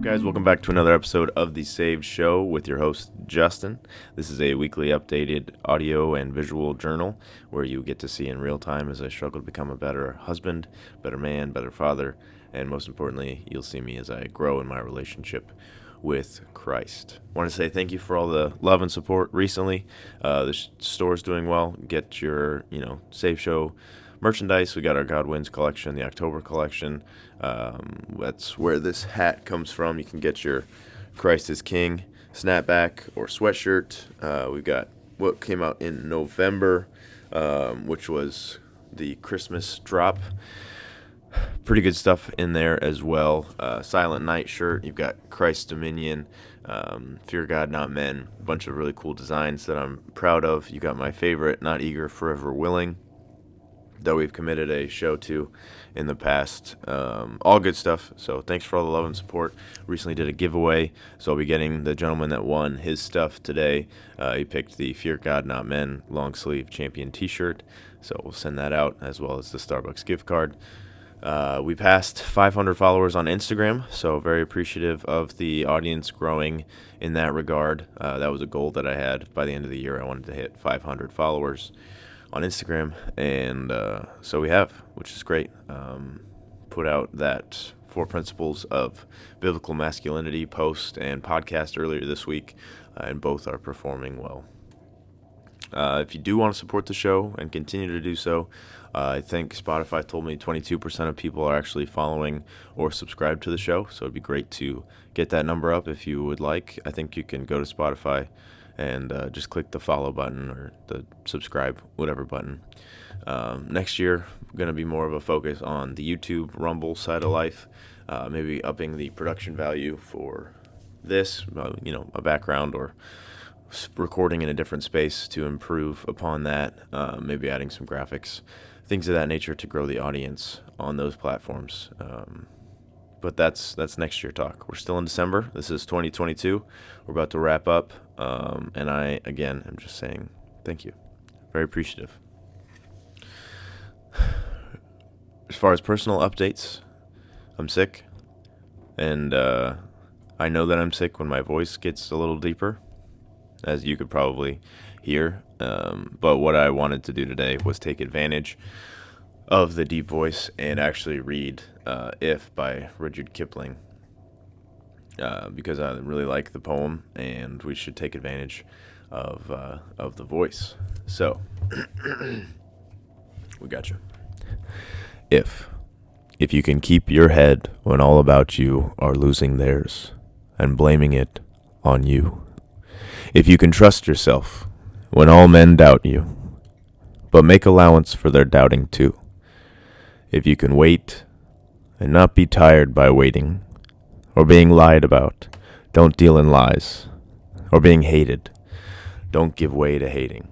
Guys, welcome back to another episode of The Saved Show with your host, Justin. This is a weekly updated audio and visual journal where you get to see in real time as I struggle to become a better husband, better man, better father, and most importantly, you'll see me as I grow in my relationship with Christ. I want to say thank you for all the love and support recently. The store's doing well. Get your, Save Show merchandise. We got our God Wins collection, the October collection. That's where this hat comes from. You can get your Christ is King snapback or sweatshirt. We've got what came out in November, which was the Christmas drop. Pretty good stuff in there as well. Silent Night shirt. You've got Christ Dominion, Fear God, Not Men. A bunch of really cool designs that I'm proud of. You got my favorite, Not Eager, Forever Willing, that we've committed a show to in the past. All good stuff. So thanks for all the love and support. Recently did a giveaway, so I'll be getting the gentleman that won his stuff today. He picked the Fear God Not Men long sleeve champion t-shirt, so we'll send that out as well as the Starbucks gift card. We passed 500 followers on Instagram, so very appreciative of the audience growing in that regard. That was a goal that I had by the end of the year. I wanted to hit 500 followers on Instagram, and so we have, which is great. Put out that 4 principles of biblical masculinity post and podcast earlier this week, and both are performing well. If you do want to support the show and continue to do so, I think Spotify told me 22% of people are actually following or subscribed to the show, so it'd be great to get that number up if you would like. I think you can go to Spotify and just click the follow button or the subscribe, whatever button. Next year, going to be more of a focus on the YouTube Rumble side of life, maybe upping the production value for this, a background or recording in a different space to improve upon that, maybe adding some graphics, things of that nature to grow the audience on those platforms. But that's next year talk. We're still in December. This is 2022. We're about to wrap up. And I, again, am just saying thank you. Very appreciative. As far as personal updates, I'm sick. And I know that I'm sick when my voice gets a little deeper, as you could probably hear. But what I wanted to do today was take advantage of the deep voice and actually read If by Rudyard Kipling, because I really like the poem and we should take advantage of the voice. So, we got you. If you can keep your head when all about you are losing theirs and blaming it on you. If you can trust yourself when all men doubt you, but make allowance for their doubting too. If you can wait and not be tired by waiting, or being lied about, don't deal in lies, or being hated, don't give way to hating.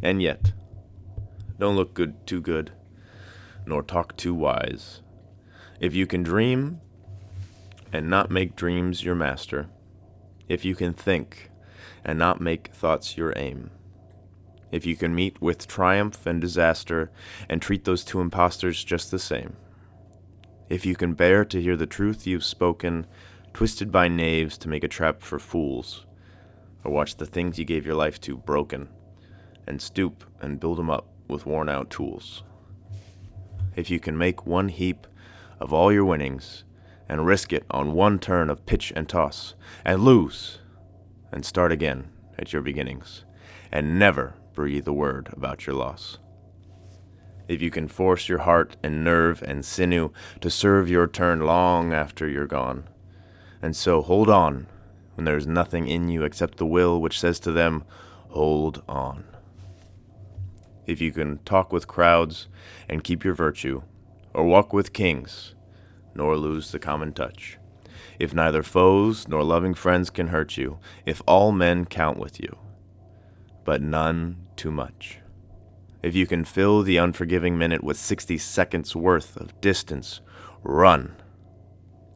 And yet, don't look too good, nor talk too wise. If you can dream and not make dreams your master, if you can think and not make thoughts your aim, if you can meet with triumph and disaster and treat those two impostors just the same, if you can bear to hear the truth you've spoken, twisted by knaves to make a trap for fools, or watch the things you gave your life to broken, and stoop and build 'em up with worn-out tools, if you can make one heap of all your winnings and risk it on one turn of pitch and toss, and lose, and start again at your beginnings, and never breathe a word about your loss. If you can force your heart and nerve and sinew to serve your turn long after you're gone, and so hold on when there is nothing in you except the will which says to them, hold on. If you can talk with crowds and keep your virtue, or walk with kings, nor lose the common touch, if neither foes nor loving friends can hurt you, if all men count with you, but none too much. If you can fill the unforgiving minute with 60 seconds worth of distance, run.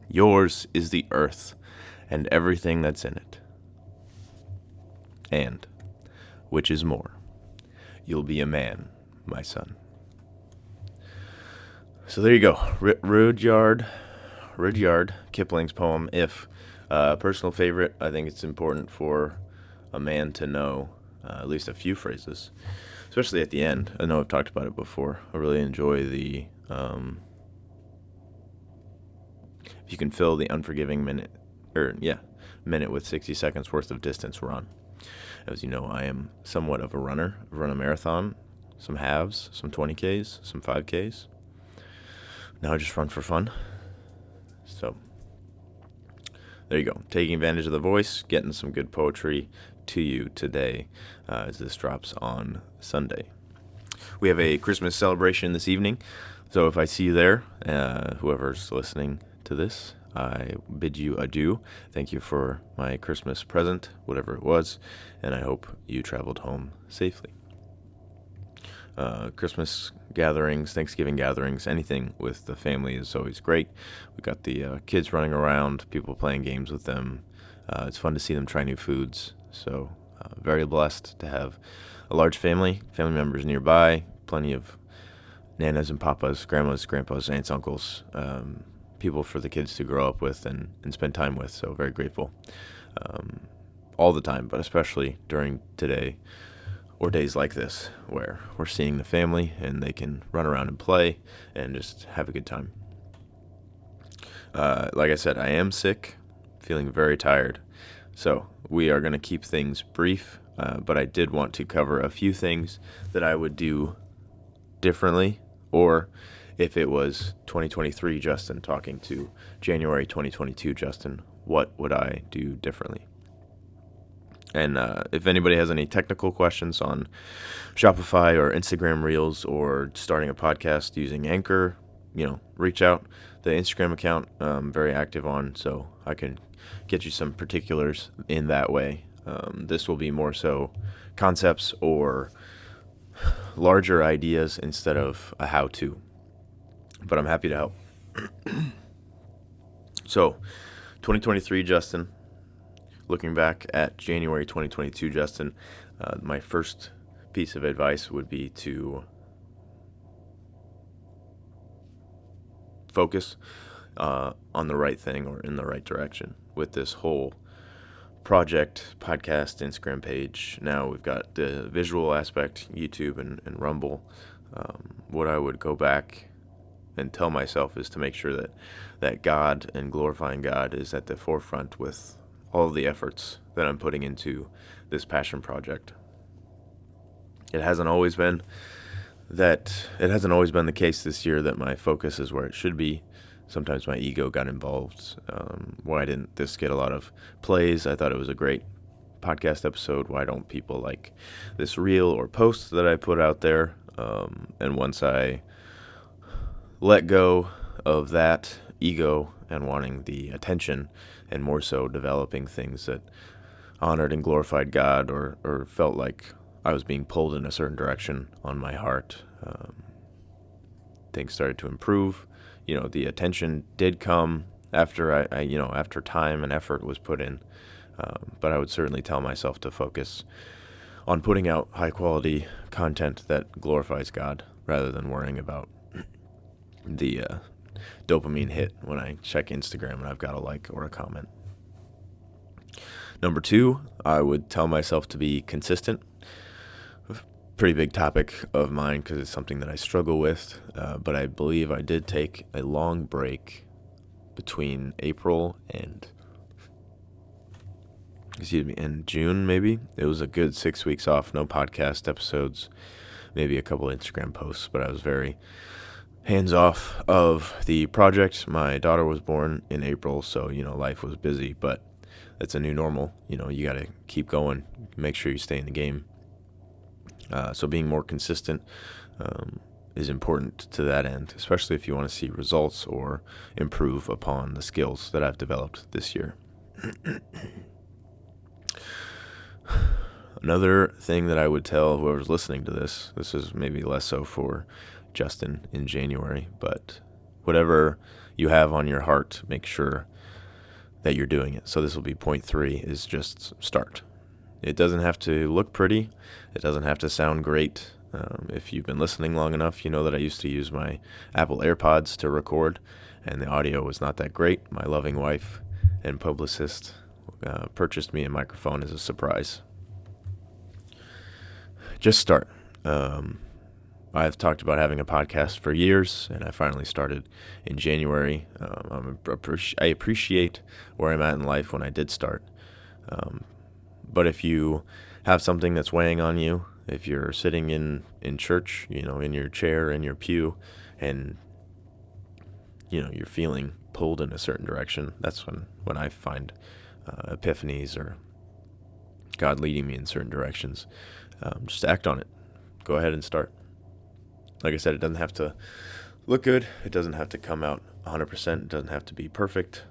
Yours is the earth and everything that's in it. And, which is more, you'll be a man, my son. So there you go. Rudyard Kipling's poem, If, Personal favorite, I think it's important for a man to know at least a few phrases, especially at the end. I know I've talked about it before. I really enjoy the if you can fill the unforgiving minute with 60 seconds worth of distance run. As you know, I am somewhat of a runner. I've run a marathon, some halves, some 20Ks, some 5Ks. Now I just run for fun. So there you go. Taking advantage of the voice, getting some good poetry to you today as this drops on Sunday. We have a Christmas celebration this evening, so if I see you there, whoever's listening to this, I bid you adieu. Thank you for my Christmas present, whatever it was, and I hope you traveled home safely. Christmas gatherings, Thanksgiving gatherings, anything with the family is always great. We got the kids running around, people playing games with them. It's fun to see them try new foods. So very blessed to have a large family members nearby, plenty of nanas and papas, grandmas, grandpas, aunts, uncles, people for the kids to grow up with and spend time with. So very grateful all the time, but especially during today or days like this where we're seeing the family and they can run around and play and just have a good time. Like I said, I am sick, feeling very tired. So we are going to keep things brief, but I did want to cover a few things that I would do differently, or if it was 2023 Justin talking to January 2022 Justin, what would I do differently? And if anybody has any technical questions on Shopify or Instagram Reels or starting a podcast using Anchor, reach out. The Instagram account I'm very active on, so I can get you some particulars in that way. This will be more so concepts or larger ideas instead of a how-to, but I'm happy to help. So, 2023 Justin, looking back at January 2022 Justin, my first piece of advice would be to focus on the right thing or in the right direction with this whole project, podcast, Instagram page. Now we've got the visual aspect, YouTube and Rumble. What I would go back and tell myself is to make sure that God and glorifying God is at the forefront with all of the efforts that I'm putting into this passion project. It hasn't always been the case this year that my focus is where it should be. Sometimes my ego got involved. Why didn't this get a lot of plays? I thought it was a great podcast episode. Why don't people like this reel or post that I put out there? And once I let go of that ego and wanting the attention and more so developing things that honored and glorified God or felt like I was being pulled in a certain direction on my heart, things started to improve. The attention did come after after time and effort was put in. But I would certainly tell myself to focus on putting out high quality content that glorifies God rather than worrying about the dopamine hit when I check Instagram and I've got a like or a comment. Number 2, I would tell myself to be consistent. Pretty big topic of mine because it's something that I struggle with, but I believe I did take a long break between April and June, maybe. It was a good 6 weeks off, no podcast episodes, maybe a couple Instagram posts, but I was very hands off of the project. My daughter was born in April, so, life was busy, but it's a new normal. You got to keep going, make sure you stay in the game. So being more consistent is important to that end, especially if you want to see results or improve upon the skills that I've developed this year. Another thing that I would tell whoever's listening to this is maybe less so for Justin in January, but whatever you have on your heart, make sure that you're doing it. So this will be point 3, is just start. It doesn't have to look pretty. It doesn't have to sound great. If you've been listening long enough, you know that I used to use my Apple AirPods to record, and the audio was not that great. My loving wife and publicist purchased me a microphone as a surprise. Just start. I've talked about having a podcast for years, and I finally started in January. I appreciate where I'm at in life when I did start. But if you have something that's weighing on you, if you're sitting in church, in your chair, in your pew, and, you're feeling pulled in a certain direction, that's when I find epiphanies or God leading me in certain directions. Just act on it. Go ahead and start. Like I said, it doesn't have to look good. It doesn't have to come out 100%. It doesn't have to be perfect.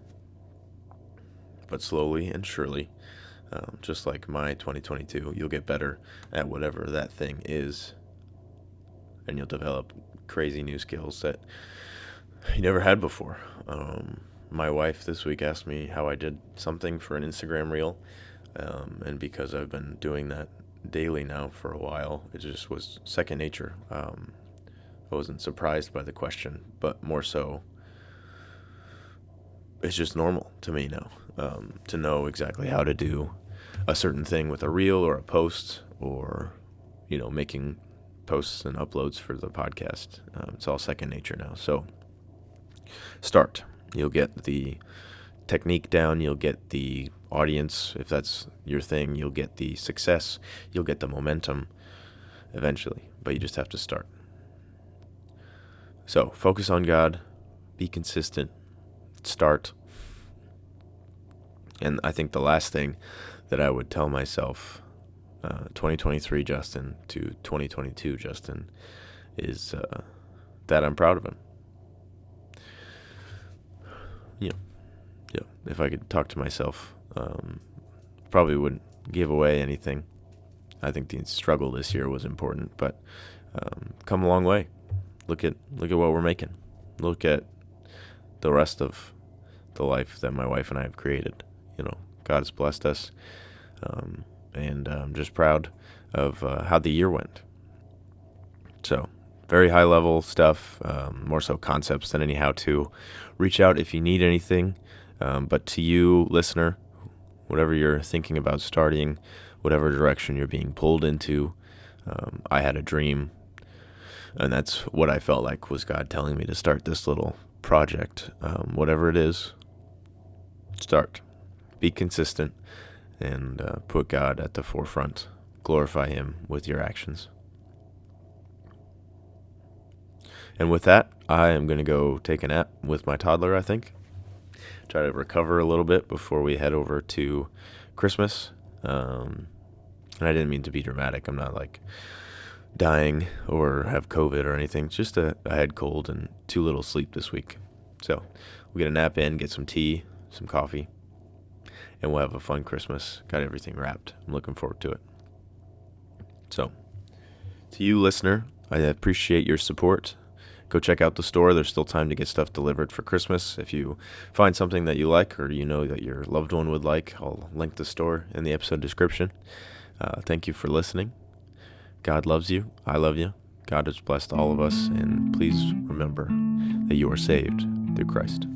But slowly and surely, just like my 2022, you'll get better at whatever that thing is. And you'll develop crazy new skills that you never had before. My wife this week asked me how I did something for an Instagram reel. And because I've been doing that daily now for a while, it just was second nature. I wasn't surprised by the question, but more so, it's just normal to me now to know exactly how to do a certain thing with a reel or a post, or making posts and uploads for the podcast. It's all second nature now. So start. You'll get the technique down. You'll get the audience, if that's your thing. You'll get the success. You'll get the momentum eventually, but you just have to start. So focus on God, be consistent, start. And I think the last thing that I would tell myself, 2023 Justin to 2022 Justin, is that I'm proud of him. If I could talk to myself, probably wouldn't give away anything. I think the struggle this year was important, but come a long way. Look at what we're making. Look at the rest of the life that my wife and I have created. God has blessed us, and I'm just proud of how the year went. So, very high level stuff, more so concepts than any how to. Reach out if you need anything. But to you, listener, whatever you're thinking about starting, whatever direction you're being pulled into, I had a dream. And that's what I felt like was God telling me to start this little project. Whatever it is, start. Be consistent and put God at the forefront. Glorify Him with your actions. And with that, I am going to go take a nap with my toddler, I think. Try to recover a little bit before we head over to Christmas. And I didn't mean to be dramatic. I'm not like dying or have COVID or anything. It's just a head cold and too little sleep this week. So we'll get a nap in, get some tea, some coffee, and we'll have a fun Christmas. Got everything wrapped. I'm looking forward to it. So to you, listener, I appreciate your support. Go check out the store. There's still time to get stuff delivered for Christmas. If you find something that you like or that your loved one would like, I'll link the store in the episode description. Thank you for listening. God loves you. I love you. God has blessed all of us. And please remember that you are saved through Christ.